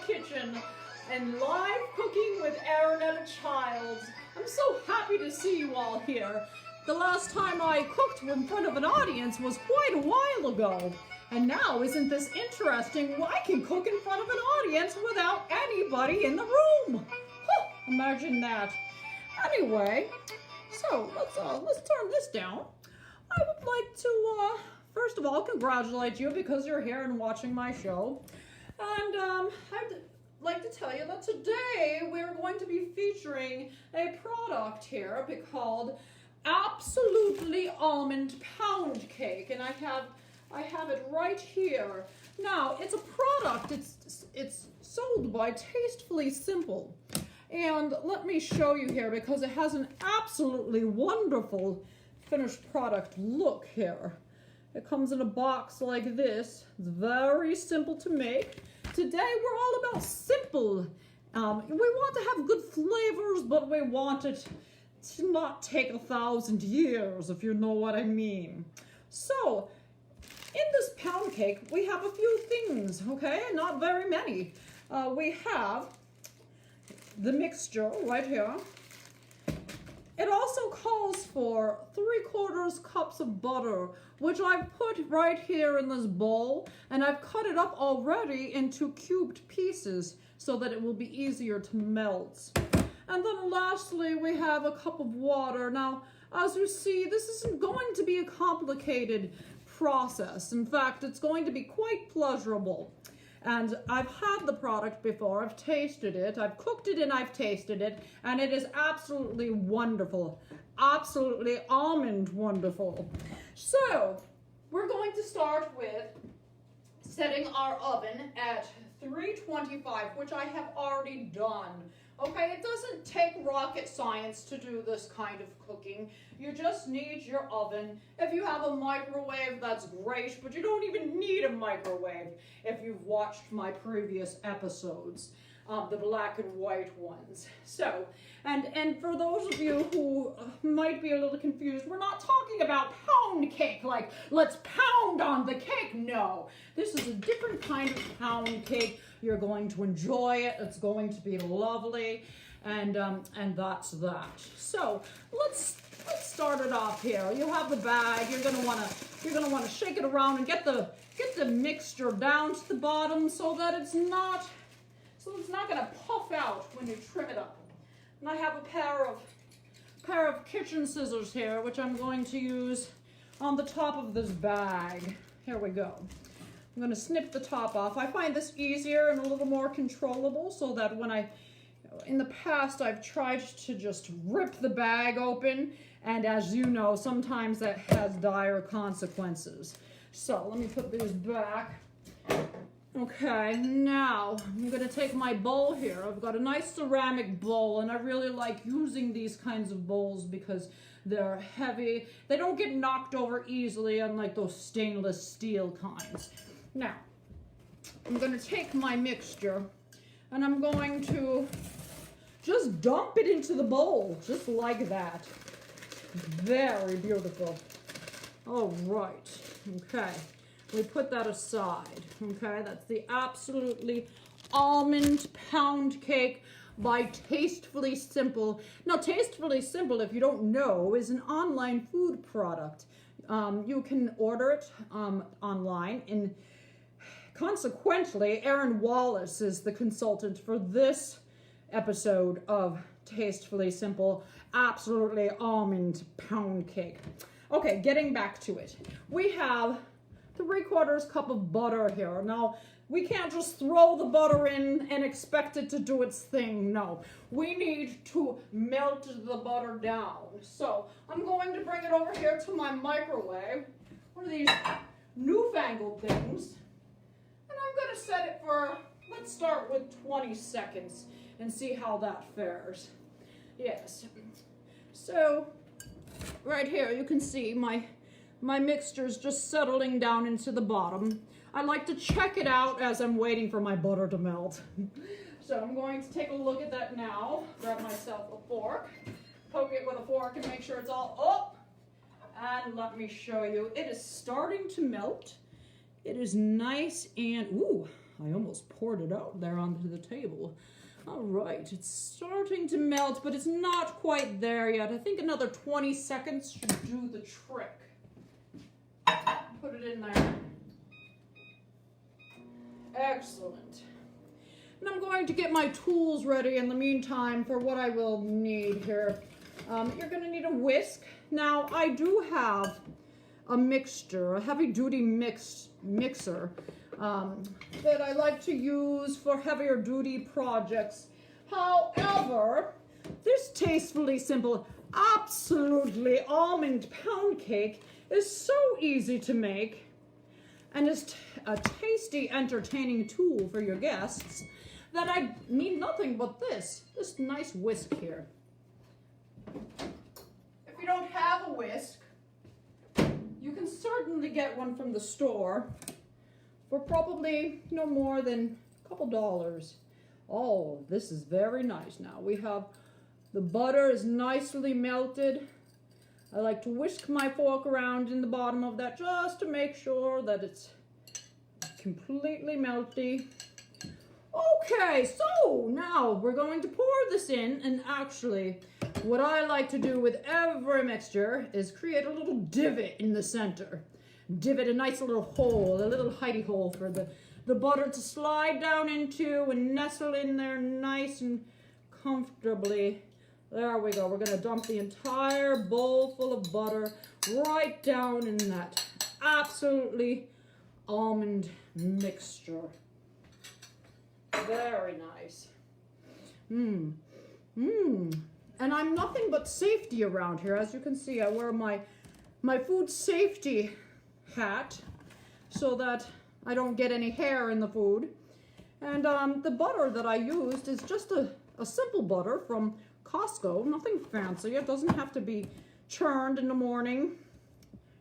kitchen and live cooking with Erinetta Child. I'm so happy to see you all here. The last time I cooked in front of an audience was quite a while ago. And now, isn't this interesting? I can cook in front of an audience without anybody in the room. Huh, imagine that. Anyway, so let's turn this down. I would like to, first of all, congratulate you because you're here and watching my show. And I'd like to tell you that today we're going to be featuring a product here called Absolutely Almond Pound Cake, and I have it right here. Now, it's a product. It's sold by Tastefully Simple, and let me show you here because it has an absolutely wonderful finished product look here. It comes in a box like this. It's very simple to make. Today we're all about simple. We want to have good flavors, but we want it to not take 1,000 years, if you know what I mean. So, in this pound cake, we have a few things, okay? Not very many. We have the mixture right here. It also calls for 3/4 cups of butter, which I've put right here in this bowl, and I've cut it up already into cubed pieces so that it will be easier to melt. And then lastly, we have a cup of water. Now, as you see, this isn't going to be a complicated process. In fact, it's going to be quite pleasurable. And I've had the product before, I've tasted it, I've cooked it and I've tasted it, and it is absolutely wonderful. Absolutely almond wonderful. So, we're going to start with setting our oven at 325, which I have already done. Okay, it doesn't take rocket science to do this kind of cooking. You just need your oven. If you have a microwave, that's great, but you don't even need a microwave if you've watched my previous episodes, the black and white ones. So, and for those of you who might be a little confused, we're not talking about pound cake, like let's pound on the cake. No, this is a different kind of pound cake. You're going to enjoy it. It's going to be lovely, and that's that. So let's start it off here. You have the bag. You're gonna wanna shake it around and get the mixture down to the bottom so that it's not gonna puff out when you trim it up. And I have a pair of kitchen scissors here, which I'm going to use on the top of this bag. Here we go. I'm going to snip the top off. I find this easier and a little more controllable so that in the past I've tried to just rip the bag open, and as you know, sometimes that has dire consequences. So let me put these back. Okay, now I'm going to take my bowl here. I've got a nice ceramic bowl, and I really like using these kinds of bowls because they're heavy. They don't get knocked over easily, unlike those stainless steel kinds. Now, I'm going to take my mixture and I'm going to just dump it into the bowl, just like that. Very beautiful. All right, okay. We put that aside, okay? That's the Absolutely Almond Pound Cake by Tastefully Simple. Now, Tastefully Simple, if you don't know, is an online food product. You can order it online, and consequently, Erin Wallace is the consultant for this episode of Tastefully Simple Absolutely Almond Pound Cake. Okay, getting back to it. We have 3/4 cup of butter here. Now, we can't just throw the butter in and expect it to do its thing. No, we need to melt the butter down. So I'm going to bring it over here to my microwave, one of these newfangled things, and I'm going to set it for, let's start with 20 seconds and see how that fares. Yes, so right here you can see my mixture is just settling down into the bottom. I like to check it out as I'm waiting for my butter to melt. So I'm going to take a look at that now. Grab myself a fork, poke it with a fork and make sure it's all up. And let me show you. It is starting to melt. It is nice and, ooh, I almost poured it out there onto the table. All right, it's starting to melt, but it's not quite there yet. I think another 20 seconds should do the trick. Put it in there. Excellent. And I'm going to get my tools ready in the meantime for what I will need here. You're going to need a whisk. Now, I do have a mixture, a heavy-duty mixer that I like to use for heavier-duty projects. However, this Tastefully Simple Absolutely Almond Pound Cake is so easy to make and is a tasty, entertaining tool for your guests that I need nothing but this nice whisk here. If you don't have a whisk, you can certainly get one from the store for probably no more than a couple dollars. Oh, this is very nice now. We have the butter is nicely melted. I like to whisk my fork around in the bottom of that just to make sure that it's completely melty. Okay, so now we're going to pour this in, and actually what I like to do with every mixture is create a little divot in the center. Divot, a nice little hole, a little hidey hole for the butter to slide down into and nestle in there nice and comfortably. There we go. We're going to dump the entire bowl full of butter right down in that absolutely almond mixture. Very nice. And I'm nothing but safety around here. As you can see, I wear my food safety hat so that I don't get any hair in the food. And the butter that I used is just a simple butter from Costco, nothing fancy. It doesn't have to be churned in the morning.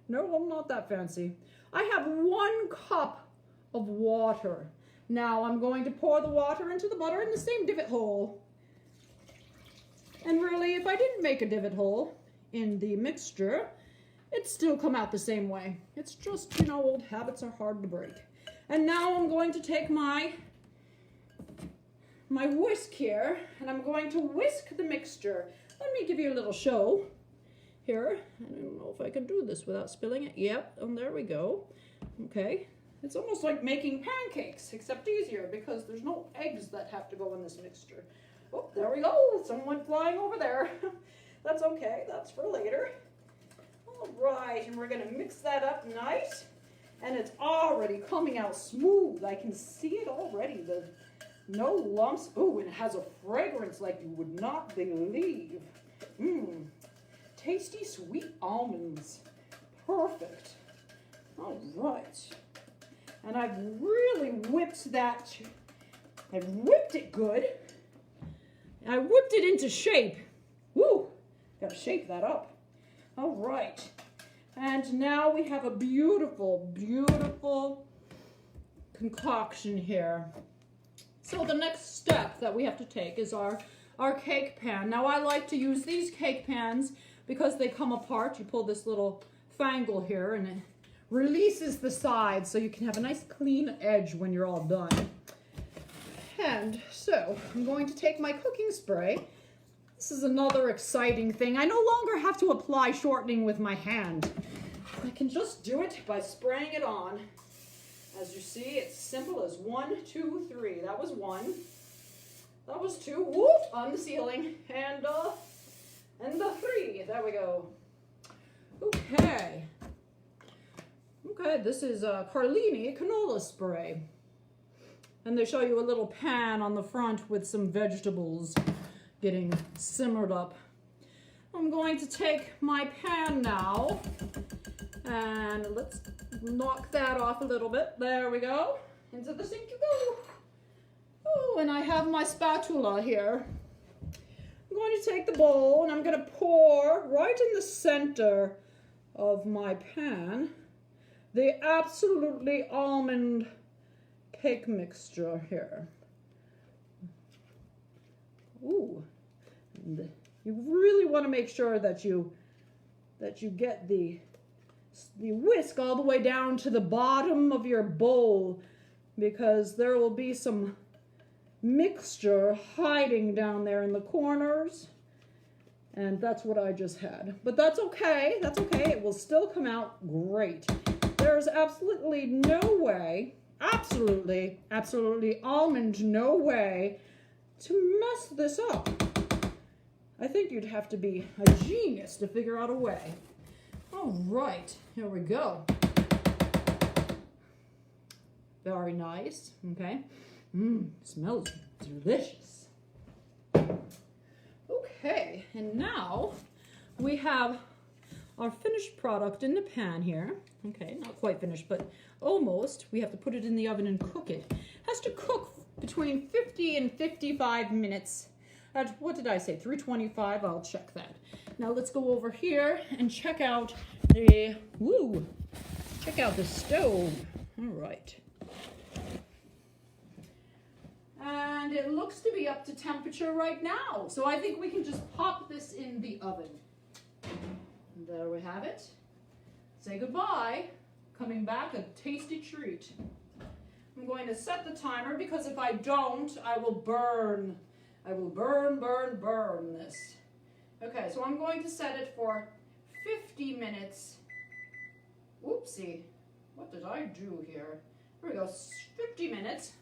No, I'm not that fancy. I have 1 cup of water. Now I'm going to pour the water into the butter in the same divot hole. And really, if I didn't make a divot hole in the mixture, it'd still come out the same way. It's just, you know, old habits are hard to break. And now I'm going to take my whisk here, and I'm going to whisk the mixture. Let me give you a little show here. I don't know if I can do this without spilling it. Yep, and there we go. Okay, it's almost like making pancakes, except easier because there's no eggs that have to go in this mixture. Oh, there we go. Someone went flying over there. That's okay, that's for later. All right, and we're gonna mix that up nice. And it's already coming out smooth. I can see it already. No lumps. Oh, and it has a fragrance like you would not believe. Tasty sweet almonds. Perfect. All right. And I've really whipped that. I've whipped it good. I whipped it into shape. Woo! Gotta shake that up. All right. And now we have a beautiful, beautiful concoction here. So the next step that we have to take is our cake pan. Now I like to use these cake pans because they come apart. You pull this little fangle here and it releases the sides so you can have a nice clean edge when you're all done. And so I'm going to take my cooking spray. This is another exciting thing. I no longer have to apply shortening with my hand. I can just do it by spraying it on. As you see, it's simple as 1, 2, 3. That was 1. That was 2. Whoop! On the ceiling. And the 3. There we go. Okay. Okay, this is Carlini canola spray. And they show you a little pan on the front with some vegetables getting simmered up. I'm going to take my pan now and let's knock that off a little bit. There we go. Into the sink you go. Oh, and I have my spatula here. I'm going to take the bowl and I'm going to pour right in the center of my pan the Absolutely Almond Cake mixture here. Ooh. And you really want to make sure that you get the whisk all the way down to the bottom of your bowl because there will be some mixture hiding down there in the corners. And that's what I just had. But that's okay. That's okay. It will still come out great. There's absolutely no way, absolutely almond no way to mess this up. I think you'd have to be a genius to figure out a way. All right, here we go. Very nice, okay. Smells delicious. Okay, and now we have our finished product in the pan here. Okay, not quite finished, but almost. We have to put it in the oven and cook it. It has to cook between 50 and 55 minutes. At, what did I say, 325? I'll check that. Now let's go over here and check out the, check out the stove. All right. And it looks to be up to temperature right now. So I think we can just pop this in the oven. And there we have it. Say goodbye. Coming back, a tasty treat. I'm going to set the timer because if I don't, I will burn. I will burn this. Okay, so I'm going to set it for 50 minutes. Oopsie, what did I do here? Here we go, 50 minutes.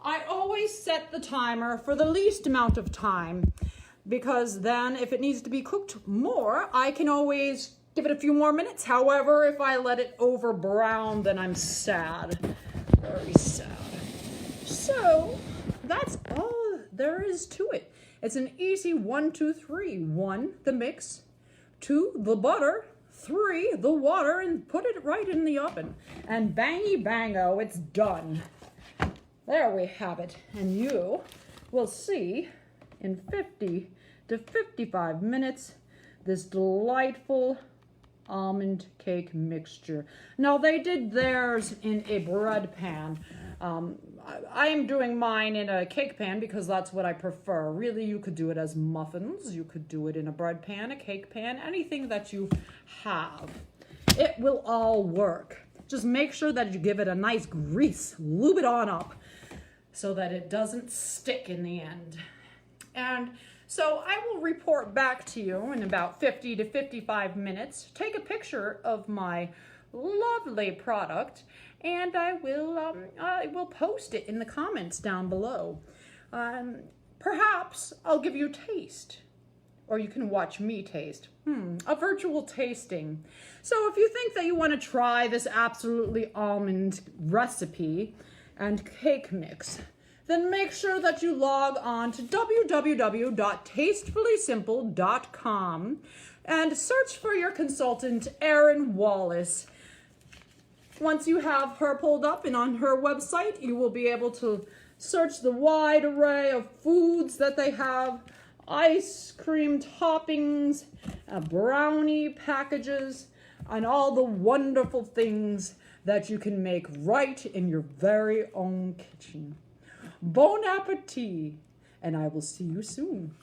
I always set the timer for the least amount of time because then if it needs to be cooked more, I can always give it a few more minutes. However, if I let it over brown, then I'm sad. Very sad. So that's all there is to it. It's an easy 1, 2, 3. 1, the mix. 2, the butter. 3, the water, and put it right in the oven. And bangy bango, it's done. There we have it. And you will see in 50 to 55 minutes this delightful almond cake mixture. Now they did theirs in a bread pan. I am doing mine in a cake pan because that's what I prefer. Really, you could do it as muffins. You could do it in a bread pan, a cake pan, anything that you have. It will all work. Just make sure that you give it a nice grease, lube it on up so that it doesn't stick in the end. And so I will report back to you in about 50 to 55 minutes. Take a picture of my lovely product and I will post it in the comments down below. Perhaps I'll give you a taste, or you can watch me taste. A virtual tasting. So if you think that you want to try this Absolutely Almond recipe and cake mix, then make sure that you log on to www.tastefullysimple.com and search for your consultant, Erin Wallace. Once you have her pulled up and on her website, you will be able to search the wide array of foods that they have, ice cream toppings, brownie packages, and all the wonderful things that you can make right in your very own kitchen. Bon appetit, and I will see you soon.